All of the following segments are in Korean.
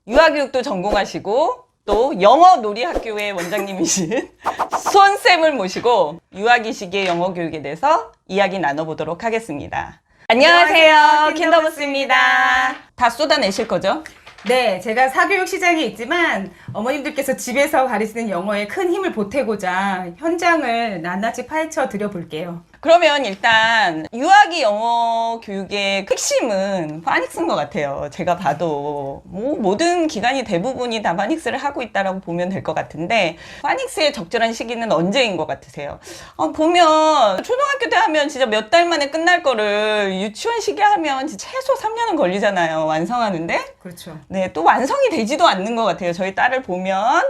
유아교육도 전공하시고 또 영어 놀이학교의 원장님이신 수원쌤을 모시고 유아기 시기의 영어 교육에 대해서 이야기 나눠보도록 하겠습니다. 안녕하세요. 캔더버스입니다. 다 쏟아내실 거죠? 네, 제가 사교육 시장에 있지만 어머님들께서 집에서 가르치는 영어에 큰 힘을 보태고자 현장을 낱낱이 파헤쳐 드려볼게요. 그러면 일단 유아기 영어 교육의 핵심은 파닉스인 것 같아요. 제가 봐도 뭐 모든 기관이 대부분이 다 파닉스를 하고 있다라고 보면 될 것 같은데 파닉스의 적절한 시기는 언제인 것 같으세요? 보면 초등학교 때 하면 진짜 몇 달 만에 끝날 거를 유치원 시기 하면 진짜 최소 3년은 걸리잖아요. 완성하는데. 그렇죠. 네, 또 완성이 되지도 않는 것 같아요. 저희 딸을 보면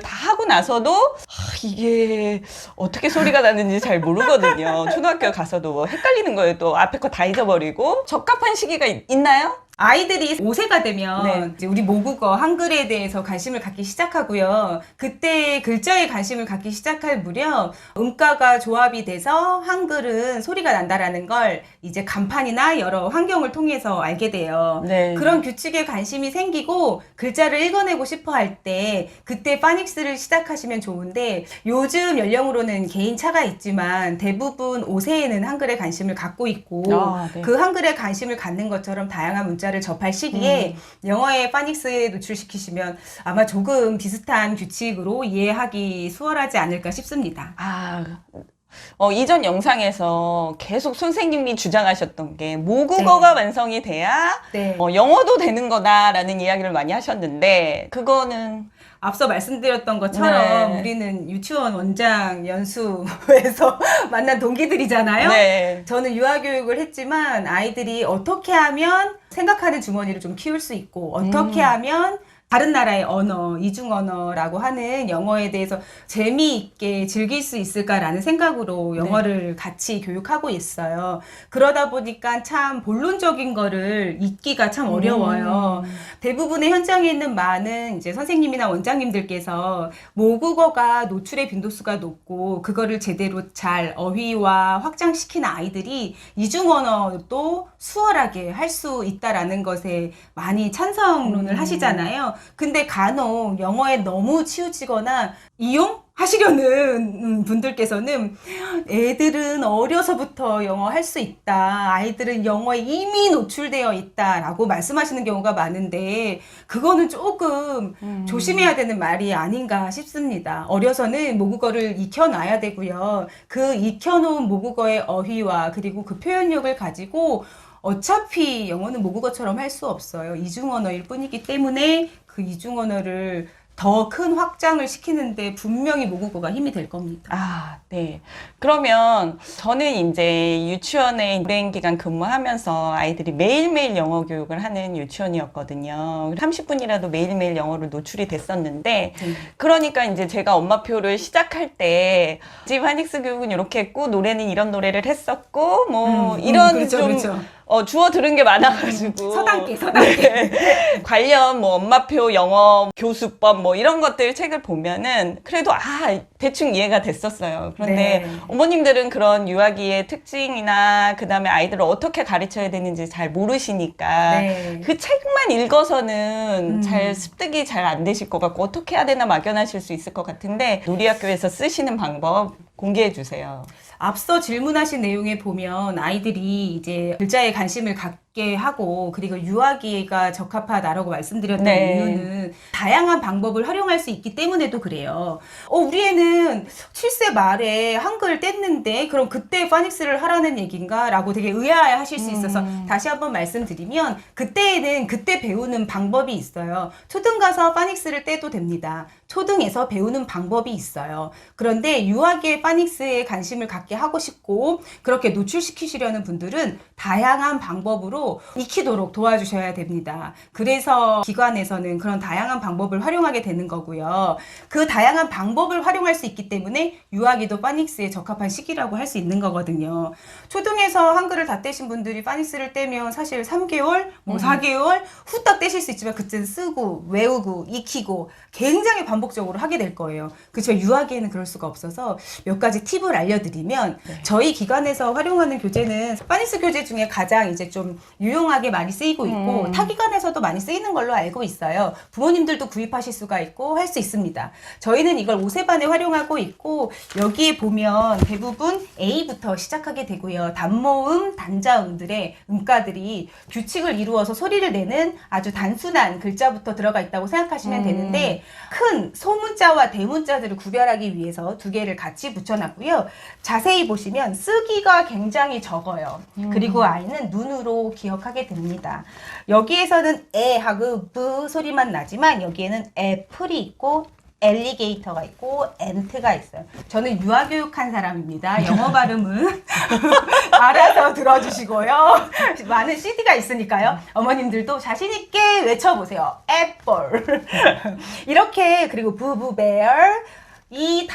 다 하고 나서도 이게 어떻게 소리가 나는지 잘 모르거든요. 초등학교 가서도 뭐 헷갈리는 거예요. 또 앞에 거 다 잊어버리고. 적합한 시기가 있나요? 아이들이 5세가 되면 네. 이제 우리 모국어, 한글에 대해서 관심을 갖기 시작하고요. 그때 글자에 관심을 갖기 시작할 무렵 음가가 조합이 돼서 한글은 소리가 난다라는 걸 이제 간판이나 여러 환경을 통해서 알게 돼요. 네. 그런 규칙에 관심이 생기고 글자를 읽어내고 싶어 할 때 그때 파닉스를 시작하시면 좋은데 요즘 연령으로는 개인 차가 있지만 대부분 5세에는 한글에 관심을 갖고 있고 네. 그 한글에 관심을 갖는 것처럼 다양한 문자를 접할 시기에 영어의 파닉스에 노출시키시면 아마 조금 비슷한 규칙으로 이해하기 수월하지 않을까 싶습니다. 이전 영상에서 계속 선생님이 주장하셨던 게 모국어가 완성이 돼야 네. 영어도 되는 거다라는 이야기를 많이 하셨는데 그거는 앞서 말씀드렸던 것처럼 네. 우리는 유치원 원장 연수에서 만난 동기들이잖아요. 네. 저는 유아교육을 했지만 아이들이 어떻게 하면 생각하는 주머니를 좀 키울 수 있고 어떻게 하면 다른 나라의 언어, 이중 언어라고 하는 영어에 대해서 재미있게 즐길 수 있을까라는 생각으로 영어를 같이 교육하고 있어요. 그러다 보니까 참 본론적인 거를 읽기가 참 어려워요. 대부분의 현장에 있는 많은 이제 선생님이나 원장님들께서 모국어가 노출의 빈도수가 높고 그거를 제대로 잘 어휘와 확장시킨 아이들이 이중 언어도 수월하게 할 수 있다라는 것에 많이 찬성론을 하시잖아요. 근데 간혹 영어에 너무 치우치거나 이용하시려는 분들께서는 애들은 어려서부터 영어 할 수 있다. 아이들은 영어에 이미 노출되어 있다. 라고 말씀하시는 경우가 많은데 그거는 조금 조심해야 되는 말이 아닌가 싶습니다. 어려서는 모국어를 익혀놔야 되고요. 그 익혀놓은 모국어의 어휘와 그리고 그 표현력을 가지고 어차피 영어는 모국어처럼 할 수 없어요. 이중언어일 뿐이기 때문에 그 이중언어를 더 큰 확장을 시키는데 분명히 모국어가 힘이 될 겁니다. 네. 그러면 저는 이제 유치원에 오랜 기간 근무하면서 아이들이 매일매일 영어 교육을 하는 유치원이었거든요. 30분이라도 매일매일 영어로 노출이 됐었는데 그러니까 이제 제가 엄마표를 시작할 때 집 파닉스 교육은 이렇게 했고 노래는 이런 노래를 했었고 뭐 이런 그렇죠, 좀 그렇죠. 주워 들은 게 많아가지고 서당계. 네. 관련 뭐 엄마표 영어 교수법 뭐 이런 것들 책을 보면은 그래도 대충 이해가 됐었어요. 그런데 네. 어머님들은 그런 유아기의 특징이나 그 다음에 아이들을 어떻게 가르쳐야 되는지 잘 모르시니까 네. 그 책만 읽어서는 잘 습득이 잘 안 되실 것 같고 어떻게 해야 되나 막연하실 수 있을 것 같은데 놀이학교에서 쓰시는 방법 공개해 주세요. 앞서 질문하신 내용에 보면 아이들이 이제 글자에 관심을 갖게 하고 그리고 유아기가 적합하다라고 말씀드렸던 네. 이유는 다양한 방법을 활용할 수 있기 때문에도 그래요. 우리 애는 7세 말에 한글 뗐는데 그럼 그때 파닉스를 하라는 얘기인가? 라고 되게 의아해 하실 수 있어서 다시 한번 말씀드리면 그때에는 그때 배우는 방법이 있어요. 초등 가서 파닉스를 떼도 됩니다. 초등에서 배우는 방법이 있어요. 그런데 유아기의 파닉스에 관심을 갖게 하고 싶고 그렇게 노출시키시려는 분들은 다양한 방법으로 익히도록 도와주셔야 됩니다. 그래서 기관에서는 그런 다양한 방법을 활용하게 되는 거고요. 그 다양한 방법을 활용할 수 있기 때문에 유아기도 파닉스에 적합한 시기라고 할 수 있는 거거든요. 초등에서 한글을 다 떼신 분들이 파닉스를 떼면 사실 3개월, 4개월 후딱 떼실 수 있지만 그때는 쓰고 외우고 익히고 굉장히 반복적으로 하게 될 거예요. 그렇죠. 유아기에는 그럴 수가 없어서 몇 가지 팁을 알려드리면 저희 기관에서 활용하는 교재는 파닉스 교재 중에 가장 이제 좀 유용하게 많이 쓰이고 있고 타기관에서도 많이 쓰이는 걸로 알고 있어요. 부모님들도 구입하실 수가 있고 할 수 있습니다. 저희는 이걸 옷에반에 활용하고 있고 여기에 보면 대부분 A부터 시작하게 되고요. 단모음, 단자음들의 음가들이 규칙을 이루어서 소리를 내는 아주 단순한 글자부터 들어가 있다고 생각하시면 되는데 큰 소문자와 대문자들을 구별하기 위해서 두 개를 같이 붙여놨고요. 자세히 보시면 쓰기가 굉장히 적어요. 그리고 아이는 눈으로 기억하게 됩니다. 여기에서는 에하고 브 소리만 나지만 여기에는 애플이 있고 엘리게이터가 있고 엔트가 있어요. 저는 유아교육한 사람입니다. 영어 발음은 알아서 들어주시고요. 많은 CD가 있으니까요. 어머님들도 자신 있게 외쳐보세요. 애플. 이렇게 그리고 부부베어 이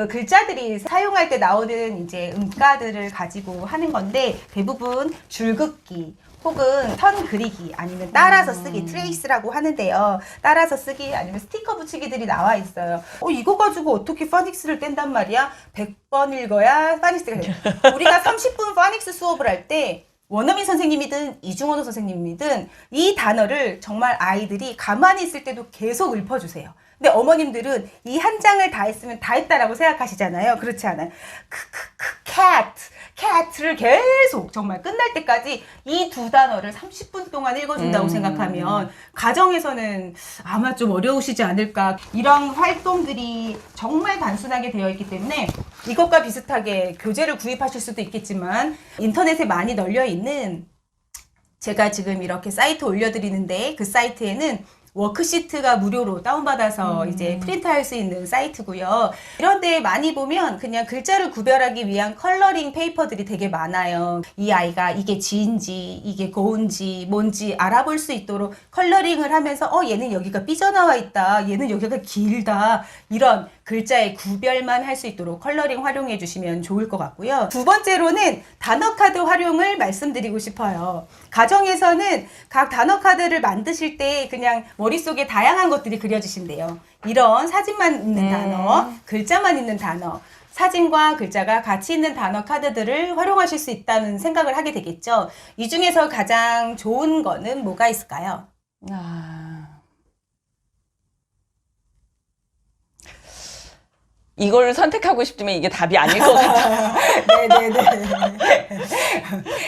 글자들이 사용할 때 나오는 이제 음가들을 가지고 하는 건데 대부분 줄긋기 혹은 선 그리기 아니면 따라서 쓰기 트레이스라고 하는데요. 따라서 쓰기 아니면 스티커 붙이기들이 나와 있어요. 이거 가지고 어떻게 파닉스를 뗀단 말이야? 100번 읽어야 파닉스가 돼요. 우리가 30분 파닉스 수업을 할 때 원어민 선생님이든 이중언어 선생님이든 이 단어를 정말 아이들이 가만히 있을 때도 계속 읊어주세요. 근데 어머님들은 이 한 장을 다 했으면 다 했다라고 생각하시잖아요. 그렇지 않아요. cat를 계속 정말 끝날 때까지 이 두 단어를 30분 동안 읽어준다고 생각하면 가정에서는 아마 좀 어려우시지 않을까. 이런 활동들이 정말 단순하게 되어 있기 때문에 이것과 비슷하게 교재를 구입하실 수도 있겠지만 인터넷에 많이 널려 있는 제가 지금 이렇게 사이트 올려드리는데 그 사이트에는 워크시트가 무료로 다운받아서 이제 프린트할 수 있는 사이트고요. 이런 데 많이 보면 그냥 글자를 구별하기 위한 컬러링 페이퍼들이 되게 많아요. 이 아이가 이게 G인지 이게 고인지 뭔지 알아볼 수 있도록 컬러링을 하면서 얘는 여기가 삐져나와 있다. 얘는 여기가 길다. 이런 글자의 구별만 할 수 있도록 컬러링 활용해 주시면 좋을 것 같고요. 두 번째로는 단어 카드 활용을 말씀드리고 싶어요. 가정에서는 각 단어 카드를 만드실 때 그냥 머릿속에 다양한 것들이 그려지신대요. 이런 사진만 있는 단어, 글자만 있는 단어, 사진과 글자가 같이 있는 단어 카드들을 활용하실 수 있다는 생각을 하게 되겠죠. 이 중에서 가장 좋은 거는 뭐가 있을까요? 이걸 선택하고 싶지만 이게 답이 아닐 것 같아요. 네네네.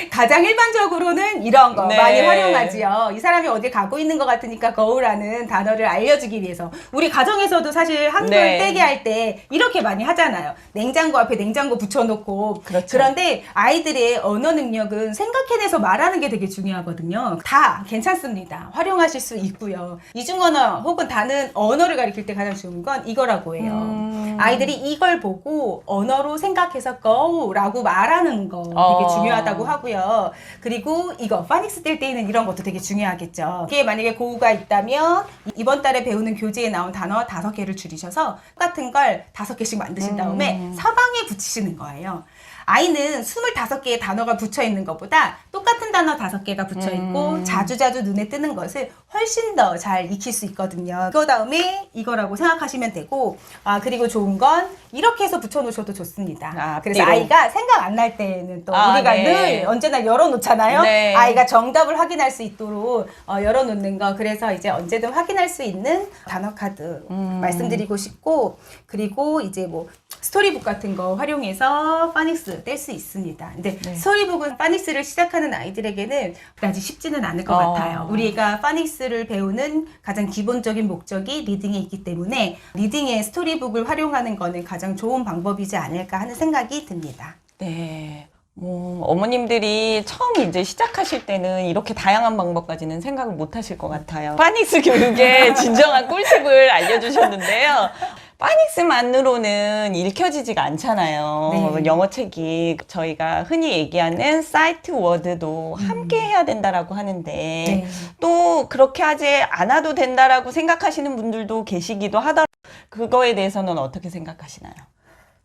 가장 일반적으로는 이런 거 네. 많이 활용하지요. 이 사람이 어디 가고 있는 것 같으니까 거우라는 단어를 알려주기 위해서. 우리 가정에서도 사실 한글 네. 떼기 할 때 이렇게 많이 하잖아요. 냉장고 앞에 냉장고 붙여놓고. 그렇죠. 그런데 아이들의 언어 능력은 생각해내서 말하는 게 되게 중요하거든요. 다 괜찮습니다. 활용하실 수 있고요. 이중언어 혹은 다른 언어를 가리킬 때 가장 좋은 건 이거라고 해요. 아이들이 이걸 보고 언어로 생각해서 go라고 말하는 거 되게 중요하다고 하고요. 그리고 이거 파닉스 뗄 때는 이런 것도 되게 중요하겠죠. 이게 만약에 고우가 있다면 이번 달에 배우는 교재에 나온 단어 5개를 줄이셔서 똑같은 걸 5개씩 만드신 다음에 사방에 붙이시는 거예요. 아이는 25개의 단어가 붙여 있는 것보다 똑같은 단어 5개가 붙여 있고 자주자주 눈에 뜨는 것을 훨씬 더 잘 익힐 수 있거든요. 그 다음에 이거라고 생각하시면 되고, 그리고 좋은 건 이렇게 해서 붙여 놓으셔도 좋습니다. 그래서 띠로. 아이가 생각 안 날 때는 또 우리가 네. 늘 언제나 열어놓잖아요. 네. 아이가 정답을 확인할 수 있도록 열어놓는 거. 그래서 이제 언제든 확인할 수 있는 단어 카드 말씀드리고 싶고, 그리고 이제 뭐 스토리북 같은 거 활용해서 파닉스 뗄 수 있습니다. 근데 스토리북은 파닉스를 시작하는 아이들에게는 그다지 쉽지는 않을 것 같아요. 우리가 파닉스를 배우는 가장 기본적인 목적이 리딩에 있기 때문에 리딩에 스토리북을 활용하는 거는 가장 좋은 방법이지 않을까 하는 생각이 듭니다. 네. 어머님들이 처음 이제 시작하실 때는 이렇게 다양한 방법까지는 생각을 못 하실 것 같아요. 파닉스 교육의 진정한 꿀팁을 알려주셨는데요. 파닉스만으로는 읽혀지지가 않잖아요. 네. 영어 책이 저희가 흔히 얘기하는 사이트 워드도 함께 해야 된다라고 하는데 또 그렇게 하지 않아도 된다라고 생각하시는 분들도 계시기도 하더라고요. 그거에 대해서는 어떻게 생각하시나요?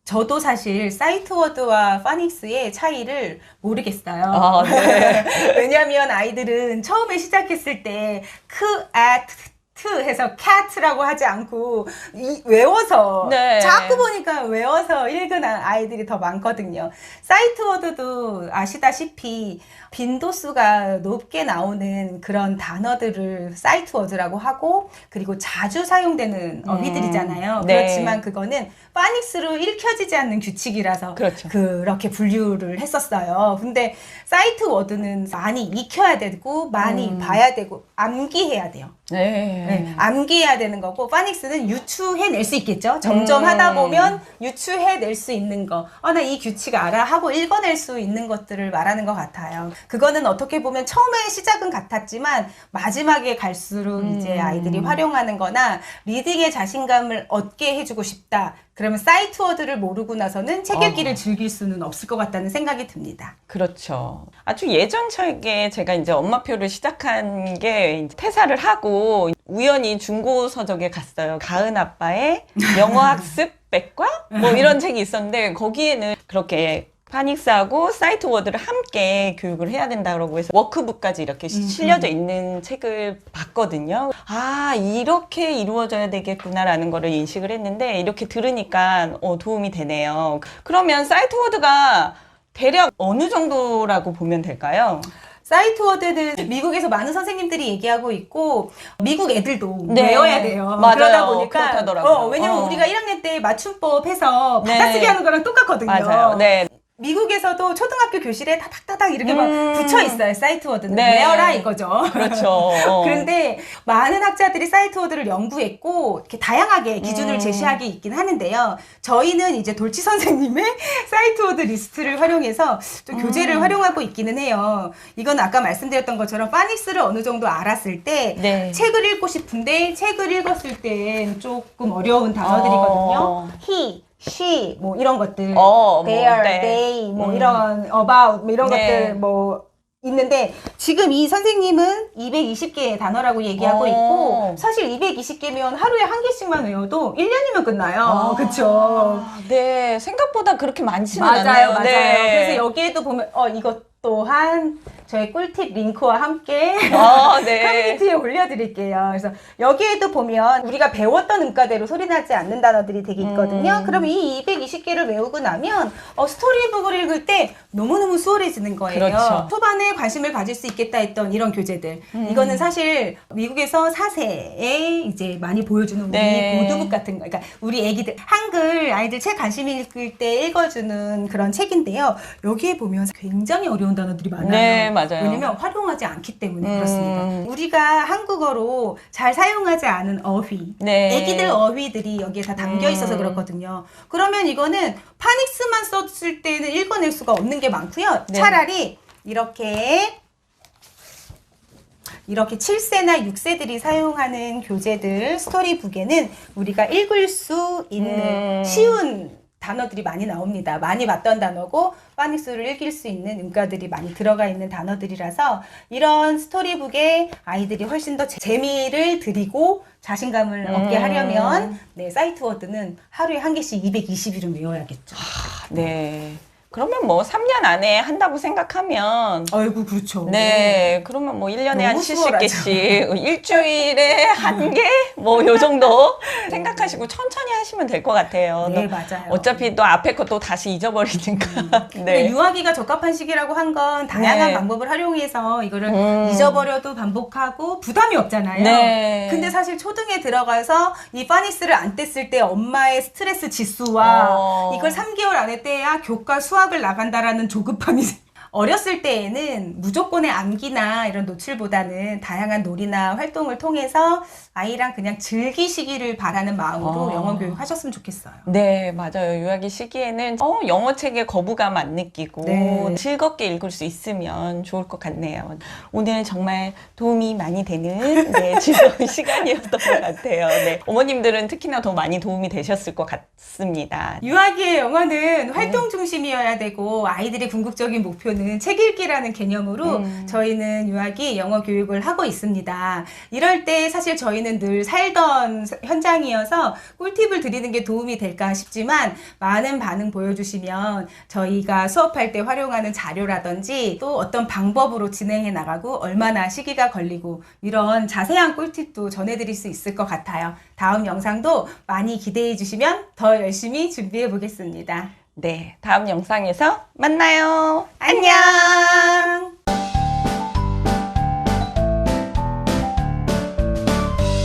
저도 사실 사이트 워드와 파닉스의 차이를 모르겠어요. 네. 왜냐하면 아이들은 처음에 시작했을 때 크, at, 트 해서 cat라고 하지 않고 외워서 네. 자꾸 보니까 외워서 읽은 아이들이 더 많거든요. 사이트 워드도 아시다시피 빈도수가 높게 나오는 그런 단어들을 사이트 워드라고 하고 그리고 자주 사용되는 어휘들이잖아요. 네. 그렇지만 그거는 파닉스로 읽혀지지 않는 규칙이라서 그렇죠. 그렇게 분류를 했었어요. 근데 사이트 워드는 많이 익혀야 되고 많이 봐야 되고 암기해야 돼요. 네, 암기해야 되는 거고 파닉스는 유추해낼 수 있겠죠. 점점 하다 보면 유추해낼 수 있는 거. 나 이 규칙 알아 하고 읽어낼 수 있는 것들을 말하는 것 같아요. 그거는 어떻게 보면 처음에 시작은 같았지만 마지막에 갈수록 이제 아이들이 활용하는 거나 리딩의 자신감을 얻게 해주고 싶다. 그러면 사이트 워드를 모르고 나서는 책 읽기를 즐길 수는 없을 것 같다는 생각이 듭니다. 그렇죠. 아주 예전 책에 제가 이제 엄마표를 시작한 게 이제 퇴사를 하고 우연히 중고서적에 갔어요. 가은 아빠의 영어학습 백과? 뭐 이런 책이 있었는데 거기에는 그렇게 파닉스하고 사이트 워드를 함께 교육을 해야 된다고 해서 워크북까지 이렇게 실려져 있는 책을 봤거든요. 아, 이렇게 이루어져야 되겠구나라는 거를 인식을 했는데 이렇게 들으니까 도움이 되네요. 그러면 사이트 워드가 대략 어느 정도라고 보면 될까요? 사이트 워드는 미국에서 많은 선생님들이 얘기하고 있고 미국 애들도 네. 외워야 돼요. 맞아요. 그러다 보니까 그렇다더라고요. 왜냐면 우리가 1학년 때 맞춤법 해서 네. 받아쓰기 하는 거랑 똑같거든요. 맞아요. 네. 미국에서도 초등학교 교실에 타닥타닥 이렇게 막 붙여 있어요. 사이트 워드는 네. 외워라 이거죠. 그렇죠. 그런데 많은 학자들이 사이트 워드를 연구했고 이렇게 다양하게 기준을 제시하기 있긴 하는데요. 저희는 이제 돌치 선생님의 사이트 워드 리스트를 활용해서 좀 교재를 활용하고 있기는 해요. 이건 아까 말씀드렸던 것처럼 파닉스를 어느 정도 알았을 때 네. 책을 읽고 싶은데 책을 읽었을 땐 조금 어려운 단어들이거든요. he, she 뭐 이런 것들, there, 네. they 뭐 이런 about 뭐 이런 네. 것들 뭐 있는데 지금 이 선생님은 220개의 단어라고 얘기하고 있고 사실 220개면 하루에 한 개씩만 외워도 1년이면 끝나요. 그렇죠? 네, 생각보다 그렇게 많지는 맞아요, 않네요. 맞아요. 네. 그래서 여기에도 보면 이것 또한 저희 꿀팁 링크와 함께 네. 커뮤니티에 올려드릴게요. 그래서 여기에도 보면 우리가 배웠던 음가대로 소리나지 않는 단어들이 되게 있거든요. 그럼 이 220개를 외우고 나면 스토리북을 읽을 때 너무너무 수월해지는 거예요. 그렇죠. 초반에 관심을 가질 수 있겠다 했던 이런 교재들. 이거는 사실 미국에서 4세에 이제 많이 보여주는 우리 네. 보드북 같은 거. 그러니까 우리 애기들 한글 아이들 책 관심 읽을 때 읽어주는 그런 책인데요. 여기에 보면 굉장히 어려운 단어들이 많아요. 네, 맞아요. 왜냐면 활용하지 않기 때문에 그렇습니다. 우리가 한국어로 잘 사용하지 않은 어휘, 네. 애기들 어휘들이 여기에 다 담겨 있어서 그렇거든요. 그러면 이거는 파닉스만 썼을 때는 읽어낼 수가 없는 게 많고요. 네. 차라리 이렇게 7세나 6세들이 사용하는 교재들 스토리북에는 우리가 읽을 수 있는 쉬운 단어들이 많이 나옵니다. 많이 봤던 단어고 파닉스를 읽을 수 있는 음가들이 많이 들어가 있는 단어들이라서 이런 스토리북에 아이들이 훨씬 더 재미를 드리고 자신감을 얻게 하려면 사이트 워드는 하루에 한 개씩 220일은 외워야겠죠. 네. 그러면 뭐 3년 안에 한다고 생각하면 아이고 그렇죠. 네, 그러면 뭐 1년에 한 너무 수월하죠. 70개씩, 일주일에 한 개? 뭐 요 정도 생각하시고 천천히 하시면 될 것 같아요. 네, 맞아요. 어차피 또 앞에 것도 다시 잊어버리니까. 근데 유아기가 적합한 시기라고 한 건 다양한 네. 방법을 활용해서 이거를 잊어버려도 반복하고 부담이 없잖아요. 네. 근데 사실 초등에 들어가서 이 파닉스를 안 뗐을 때 엄마의 스트레스 지수와 이걸 3개월 안에 떼야 교과 수학을 나간다라는 조급함이 어렸을 때에는 무조건의 암기나 이런 노출보다는 다양한 놀이나 활동을 통해서 아이랑 그냥 즐기시기를 바라는 마음으로 영어 교육 하셨으면 좋겠어요. 네, 맞아요. 유아기 시기에는 영어 책에 거부감 안 느끼고 네. 즐겁게 읽을 수 있으면 좋을 것 같네요. 오늘 정말 도움이 많이 되는 즐거운 시간이었던 것 같아요. 네, 어머님들은 특히나 더 많이 도움이 되셨을 것 같습니다. 유아기의 영어는 활동 중심이어야 되고 아이들의 궁극적인 목표는 책 읽기라는 개념으로 저희는 유아기 영어 교육을 하고 있습니다. 이럴 때 사실 저희는 저희는 늘 살던 현장이어서 꿀팁을 드리는 게 도움이 될까 싶지만 많은 반응 보여주시면 저희가 수업할 때 활용하는 자료라든지 또 어떤 방법으로 진행해 나가고 얼마나 시기가 걸리고 이런 자세한 꿀팁도 전해드릴 수 있을 것 같아요. 다음 영상도 많이 기대해 주시면 더 열심히 준비해 보겠습니다. 네, 다음 영상에서 만나요. 안녕! 안녕!